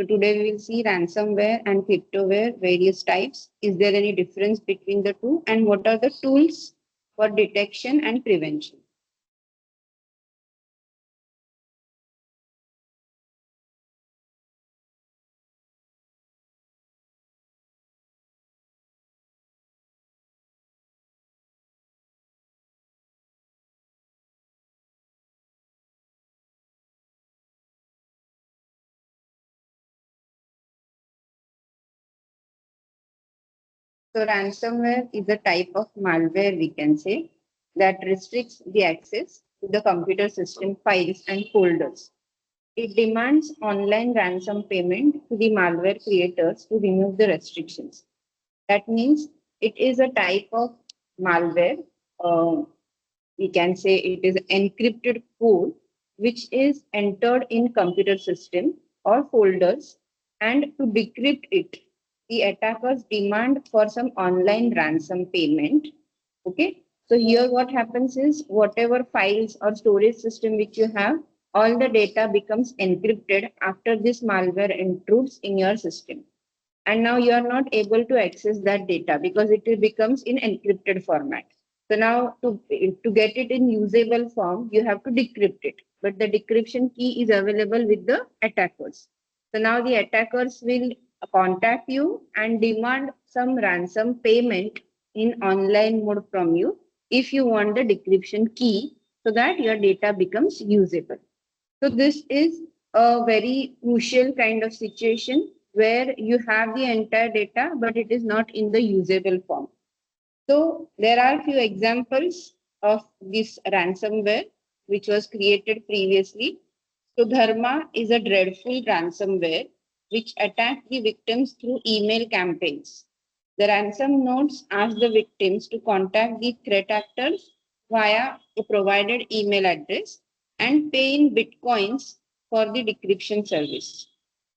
So today we will see ransomware and cryptoware, various types. Is there any difference between the two, and what are the tools for detection and prevention? So ransomware is a type of malware, we can say, that restricts the access to the computer system files and folders. It demands online ransom payment to the malware creators to remove the restrictions. That means it is a type of malware. We can say it is encrypted code which is entered in computer system or folders, and to decrypt it, the attackers demand for some online ransom payment. Okay, so here what happens is whatever files or storage system which you have, all the data becomes encrypted after this malware intrudes in your system, and now you are not able to access that data because it becomes in encrypted format. So now to get it in usable form, you have to decrypt it, but the decryption key is available with the attackers. So now the attackers will contact you and demand some ransom payment in online mode from you if you want the decryption key so that your data becomes usable. So this is a very crucial kind of situation where you have the entire data, but it is not in the usable form. So there are few examples of this ransomware which was created previously. So Dharma is a dreadful ransomware which attacked the victims through email campaigns. The ransom notes ask the victims to contact the threat actors via a provided email address and pay in bitcoins for the decryption service.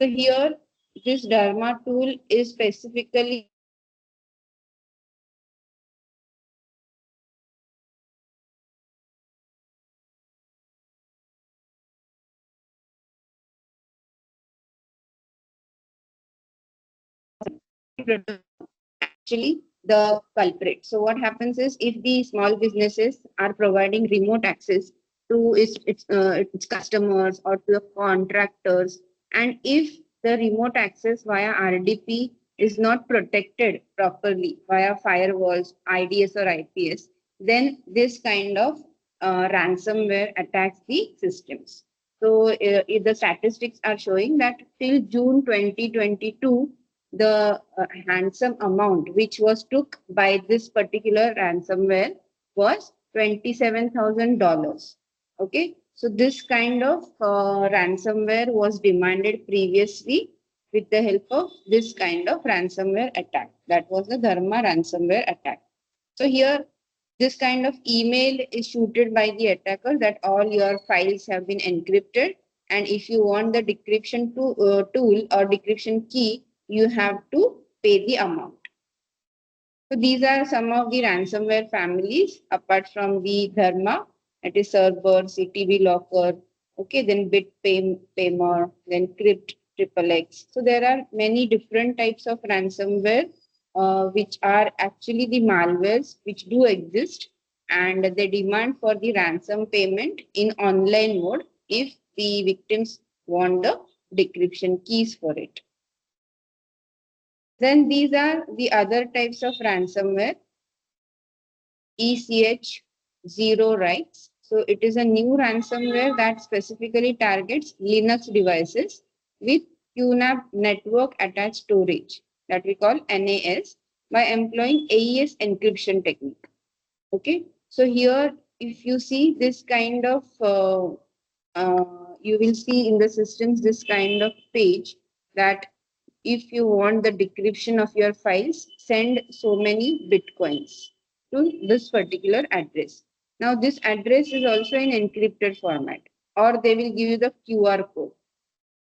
So here, this Dharma tool is specifically actually the culprit. So what happens is if the small businesses are providing remote access to its customers or to the contractors, and if the remote access via RDP is not protected properly via firewalls, IDS or IPS, then this kind of ransomware attacks the systems. So the statistics are showing that till June 2022, the ransom amount which was took by this particular ransomware was $27,000. Okay, so this kind of ransomware was demanded previously with the help of this kind of ransomware attack. That was the Dharma ransomware attack. So here, this kind of email is shooted by the attacker that all your files have been encrypted, and if you want the decryption tool or decryption key, you have to pay the amount. So these are some of the ransomware families apart from the Dharma. It is Cerberus, CTV Locker, okay, then Bitpaymer, then Crypt, Triple X. So there are many different types of ransomware which are actually the malwares which do exist, and they demand for the ransom payment in online mode if the victims want the decryption keys for it. Then these are the other types of ransomware. ECH zero rights. So it is a new ransomware that specifically targets Linux devices with QNAP network attached storage that we call NAS by employing AES encryption technique. Okay, so here if you see this kind of you will see in the systems this kind of page that if you want the decryption of your files, send so many bitcoins to this particular address. Now, this address is also in encrypted format, or they will give you the QR code.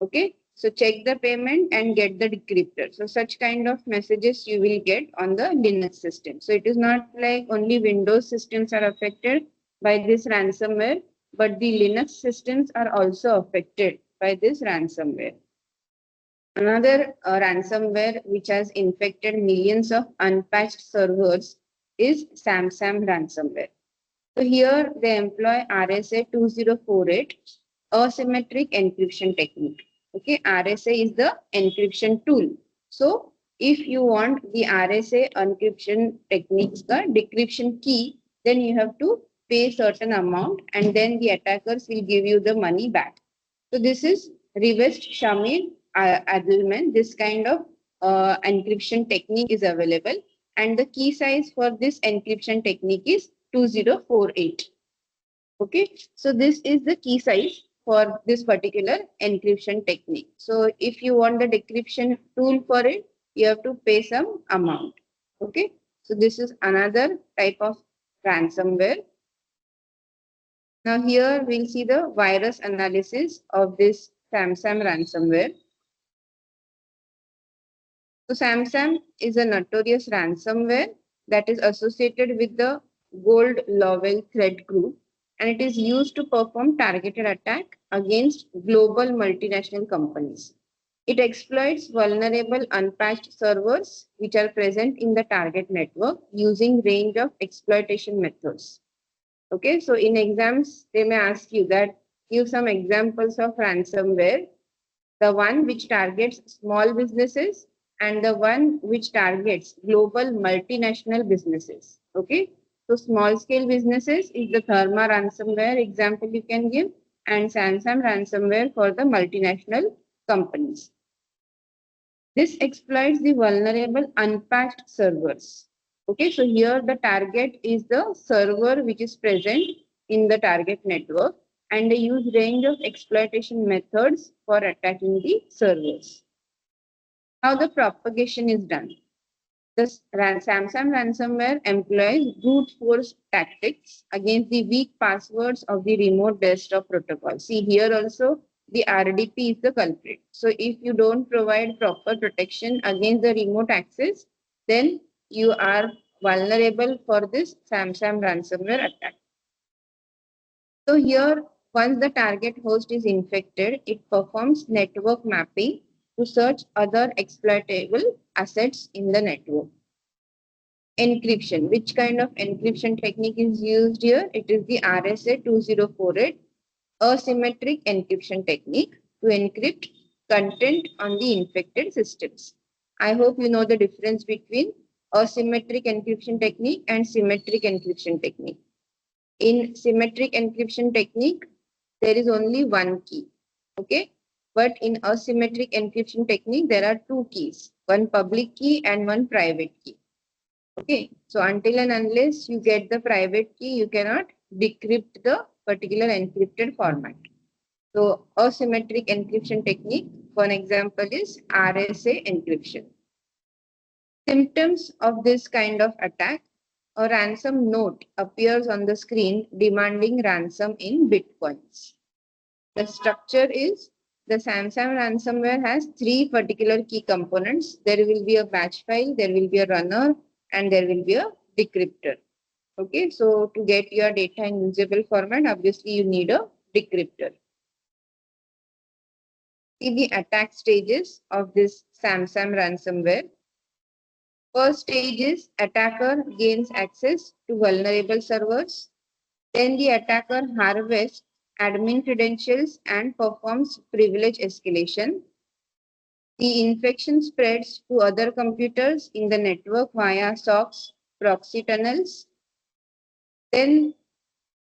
Okay, so check the payment and get the decryptor. So, such kind of messages you will get on the Linux system. So, it is not like only Windows systems are affected by this ransomware, but the Linux systems are also affected by this ransomware. Another ransomware which has infected millions of unpatched servers is Samsung ransomware. So here they employ RSA 2048 asymmetric encryption technique. Okay, RSA is the encryption tool. So if you want the RSA encryption techniques, the decryption key, then you have to pay certain amount and then the attackers will give you the money back. So this is reverse Shamir Adelman. This kind of encryption technique is available, and the key size for this encryption technique is 2048. Okay, so this is the key size for this particular encryption technique. So if you want the decryption tool for it, you have to pay some amount. Okay, so this is another type of ransomware. Now here we'll see the virus analysis of this Samsung ransomware. So Samsung is a notorious ransomware that is associated with the Gold Lowell threat group, and it is used to perform targeted attack against global multinational companies. It exploits vulnerable unpatched servers which are present in the target network using range of exploitation methods. Okay, so in exams, they may ask you that give some examples of ransomware, the one which targets small businesses and the one which targets global multinational businesses. Okay, so small scale businesses is the Therma ransomware example you can give, and Samsung ransomware for the multinational companies. This exploits the vulnerable unpatched servers. Okay, so here the target is the server which is present in the target network, and they use range of exploitation methods for attacking the servers. How the propagation is done. The Samsung ransomware employs brute force tactics against the weak passwords of the remote desktop protocol. See here also the RDP is the culprit. So if you don't provide proper protection against the remote access, then you are vulnerable for this Samsung ransomware attack. So here, once the target host is infected, it performs network mapping to search other exploitable assets in the network. Encryption. Which kind of encryption technique is used here? It is the RSA 2048 asymmetric encryption technique to encrypt content on the infected systems. I hope you know the difference between asymmetric encryption technique and symmetric encryption technique. In symmetric encryption technique, there is only one key. Okay. But in asymmetric encryption technique, there are two keys, one public key and one private key. Okay, so until and unless you get the private key, you cannot decrypt the particular encrypted format. So asymmetric encryption technique, for an example, is RSA encryption. Symptoms of this kind of attack: a ransom note appears on the screen demanding ransom in bitcoins. The structure is the Samsung ransomware has three particular key components. There will be a batch file, there will be a runner, and there will be a decryptor. Okay, so to get your data in usable format, obviously you need a decryptor. See the attack stages of this Samsung ransomware. First stage is attacker gains access to vulnerable servers. Then the attacker harvests admin credentials and performs privilege escalation. The infection spreads to other computers in the network via SOCs proxy tunnels. Then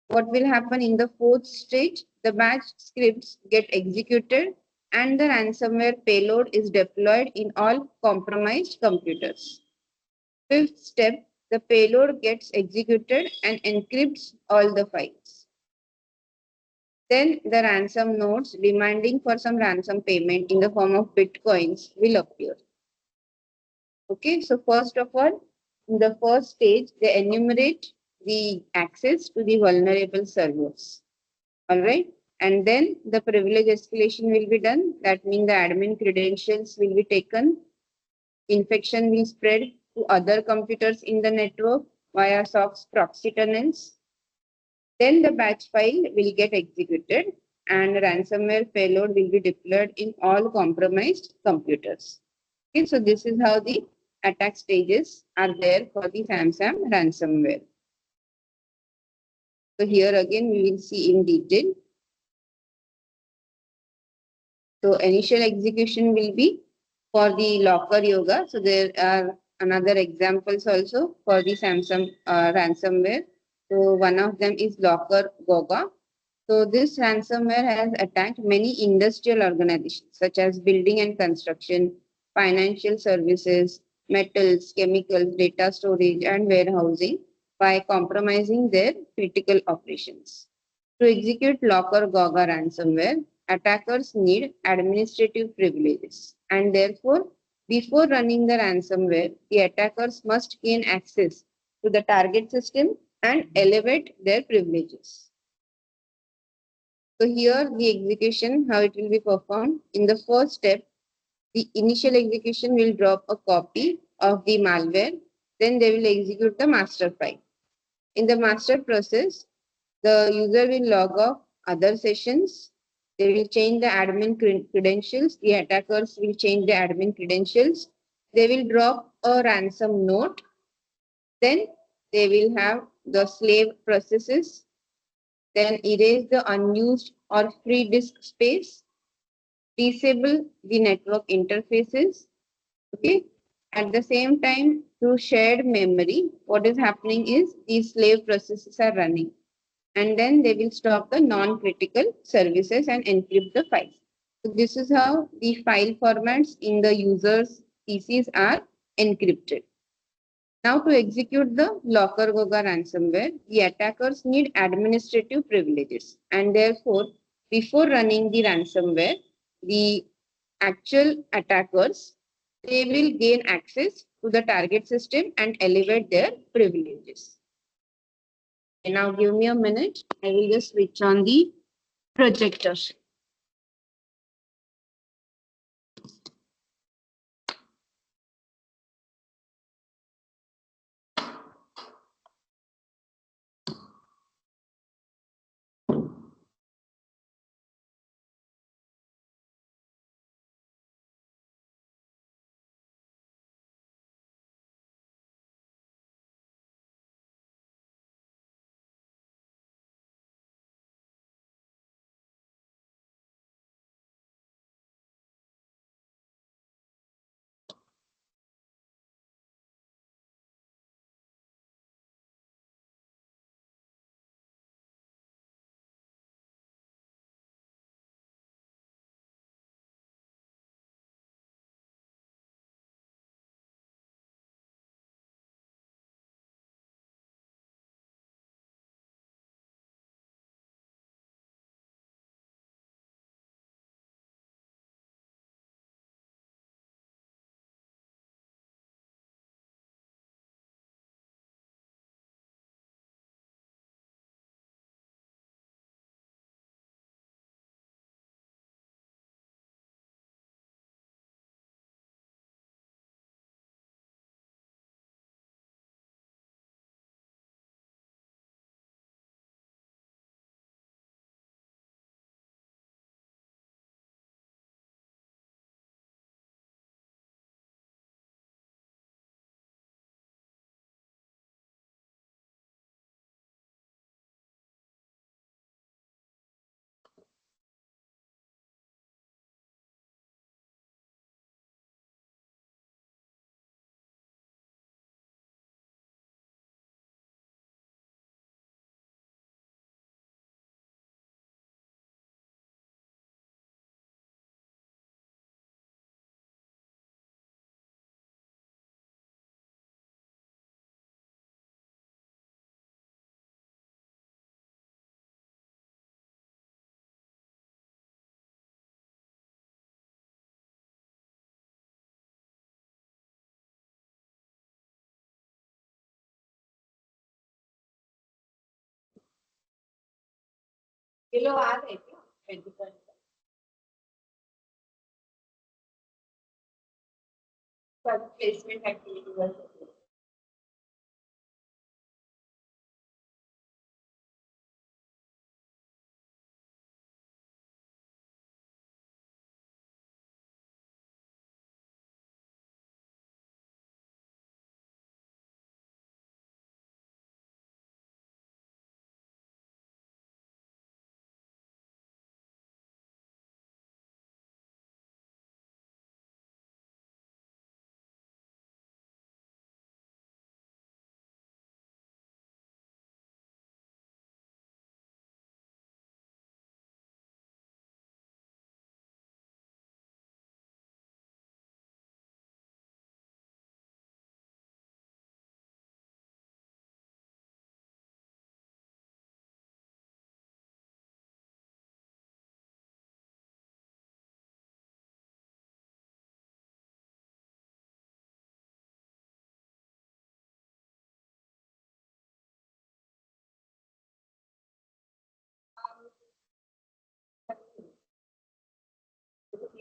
what will happen in the fourth stage? The batch scripts get executed and the ransomware payload is deployed in all compromised computers. Fifth step, the payload gets executed and encrypts all the files. Then the ransom notes demanding for some ransom payment in the form of bitcoins will appear. Okay, so first of all, in the first stage, they enumerate the access to the vulnerable servers. All right, and then the privilege escalation will be done. That means the admin credentials will be taken. Infection will spread to other computers in the network via SOCs proxy tunnels. Then the batch file will get executed and ransomware payload will be deployed in all compromised computers. Okay, so this is how the attack stages are there for the Samsung ransomware. So here again we will see in detail. So initial execution will be for the locker yoga. So there are another examples also for the Samsung ransomware. So one of them is locker goga. So this ransomware has attacked many industrial organizations such as building and construction, financial services, metals, chemicals, data storage, and warehousing by compromising their critical operations. To execute Locker Gaga ransomware, attackers need administrative privileges, and therefore, before running the ransomware, the attackers must gain access to the target system and elevate their privileges. So here the execution, how it will be performed. In the first step, the initial execution will drop a copy of the malware. Then they will execute the master file. In the master process, the user will log off other sessions. They will change the admin credentials. The attackers will change the admin credentials. They will drop a ransom note. Then they will have the slave processes. Then erase the unused or free disk space. Disable the network interfaces. Okay. At the same time, through shared memory, what is happening is these slave processes are running, and then they will stop the non-critical services and encrypt the files. So this is how the file formats in the user's PCs are encrypted. Now to execute the Locker Goga ransomware, the attackers need administrative privileges, and therefore before running the ransomware, the actual attackers, they will gain access to the target system and elevate their privileges. Now give me a minute. I will just switch on the projector. Kilo आ रहे क्या 20%? Placement activity was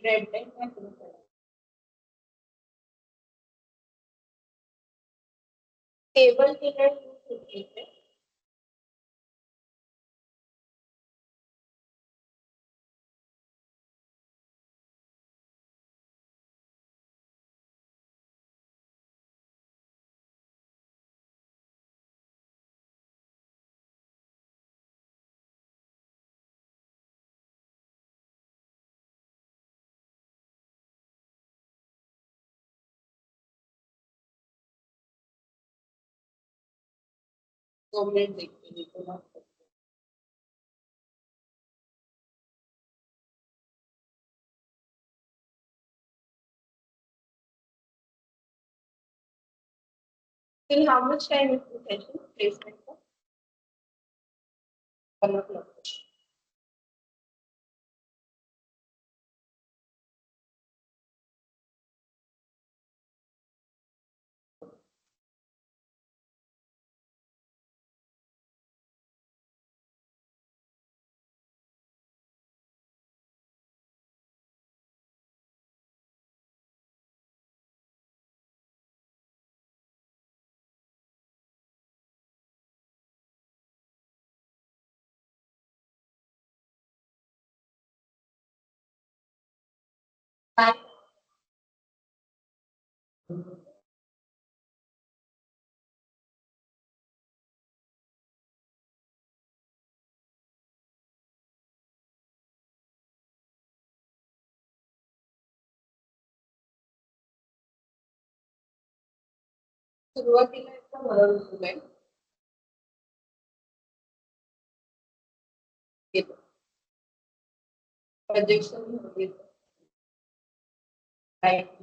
red line and blue line. Table killer use it. Government देखते हैं Till how much time is the session placement for? 1 o'clock. सुरुवातीला एकदा बरोबर होईल projection होईल राईट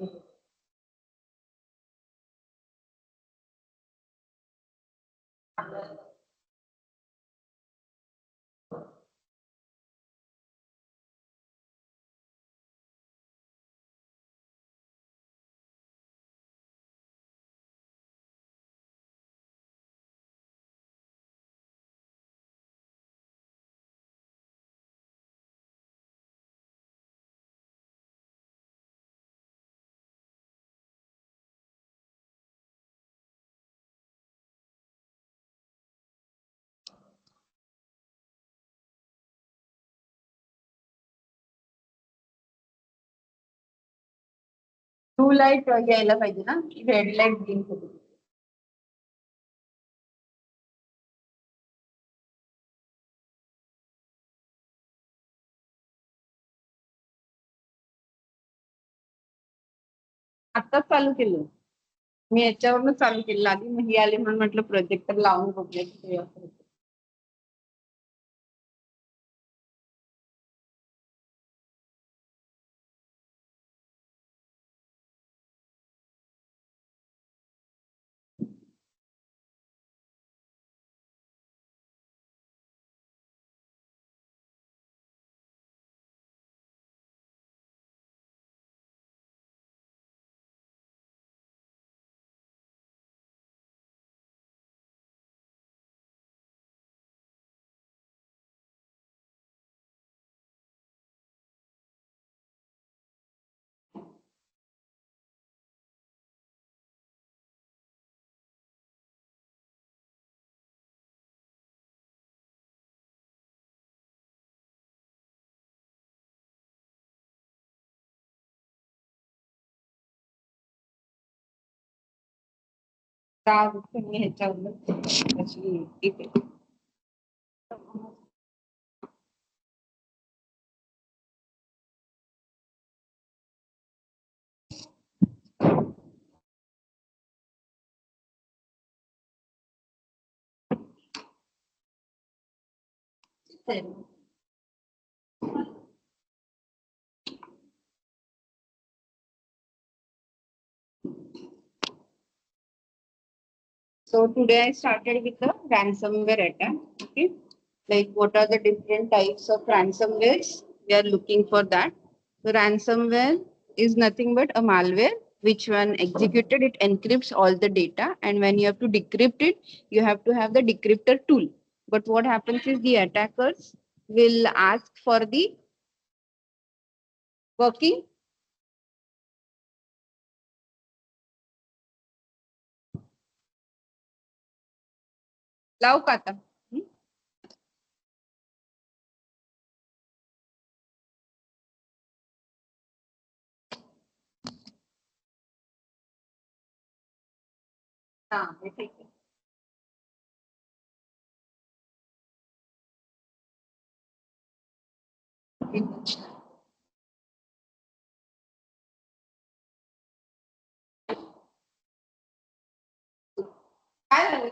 ब्लू लाईट यायला पाहिजे ना रेड लाईट ब्लिंक होते आत्ताच चालू केलं मी याच्यावरून चालू केलं आधी मग ही आली म्हणून म्हटलं प्रोजेक्टर लावून बघूया ह्याच्यावर So today I started with the ransomware attack. Okay, like what are the different types of ransomwares? We are looking for that. So ransomware is nothing but a malware which when executed it encrypts all the data, and when you have to decrypt it, you have to have the decryptor tool. But what happens is the attackers will ask for the Working? लाव का आता? हाँ, हे ठीक आहे. काय झालं?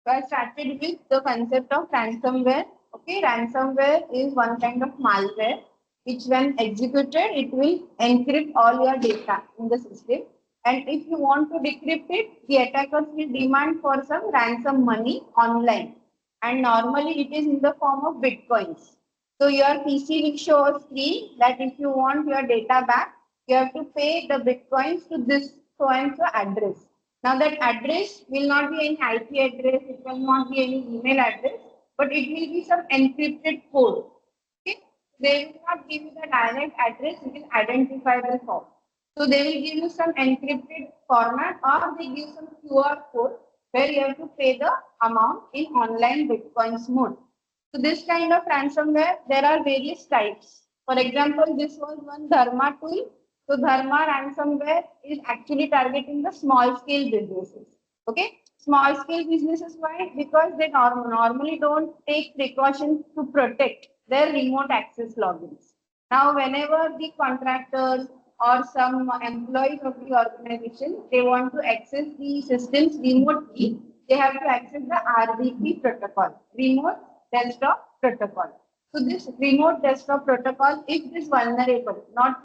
So I started with the concept of ransomware. Okay, ransomware is one kind of malware which, when executed, it will encrypt all your data in the system. And if you want to decrypt it, the attackers will demand for some ransom money online. And normally it is in the form of bitcoins. So your PC will show a screen that if you want your data back, you have to pay the bitcoins to this so and so address. Now that address will not be any IP address, it will not be any email address, but it will be some encrypted code. Okay? They will not give you the direct address, it is identifiable form. So they will give you some encrypted format or they give some QR code where you have to pay the amount in online bitcoins mode. So this kind of ransomware, there are various types. For example, this was one Dharma tool. So Dharma ransomware is actually targeting the small scale businesses. Okay, small scale businesses, why? Because they normally don't take precautions to protect their remote access logins. Now, whenever the contractors or some employees of the organization, they want to access the systems remotely, they have to access the RDP protocol, remote desktop protocol. So this remote desktop protocol, if it is vulnerable, not